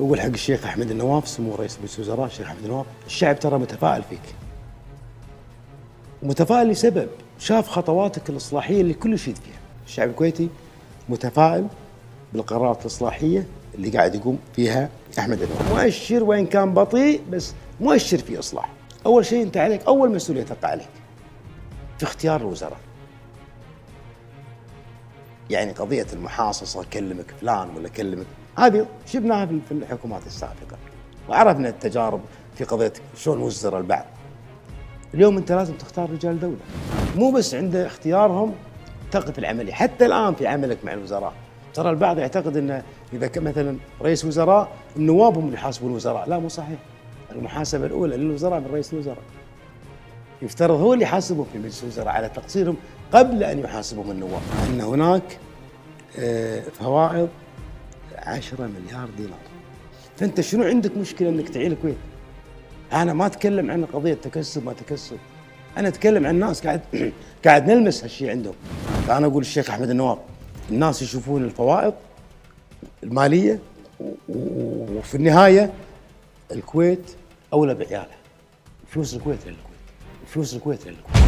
أقول حق الشيخ أحمد النواف سمو رئيس مجلس الوزراء الشيخ أحمد النواف، الشعب ترى متفائل فيك، ومتفائل لسبب شاف خطواتك الإصلاحية اللي كل يشيد فيها. الشعب الكويتي متفائل بالقرارات الإصلاحية اللي قاعد يقوم فيها أحمد النواف. مؤشر وإن كان بطيء بس مؤشر في إصلاح. أول شيء أنت عليك أول مسؤولية تقع عليك في اختيار الوزراء. يعني قضية المحاصصة كلمك فلان ولا كلمك، هذه شفناها في الحكومات السابقة، وعرفنا التجارب في قضية شلون وزر البعض. اليوم أنت لازم تختار رجال دولة، مو بس عند اختيارهم تقف العملية، حتى الآن في عملك مع الوزراء. ترى البعض يعتقد أن إذا كان مثلا رئيس وزراء النواب هم اللي يحاسبون الوزراء، لا مو صحيح. المحاسبة الأولى للوزراء من رئيس الوزراء، يفترض هو اللي يحاسبهم في مجلس الوزراء على تقصيرهم قبل أن يحاسبهم النواب. أن هناك فوائض 10 مليار دينار، فأنت شنو عندك مشكلة أنك تعيل الكويت؟ أنا ما أتكلم عن قضية تكسب ما تكسب، أنا أتكلم عن الناس قاعد نلمس هالشيء عندهم. فأنا أقول الشيخ أحمد النواف، الناس يشوفون الفوائض المالية وفي النهاية الكويت أولى بعيالها. فلوس الكويت للكويت، فلوس الكويت للكويت.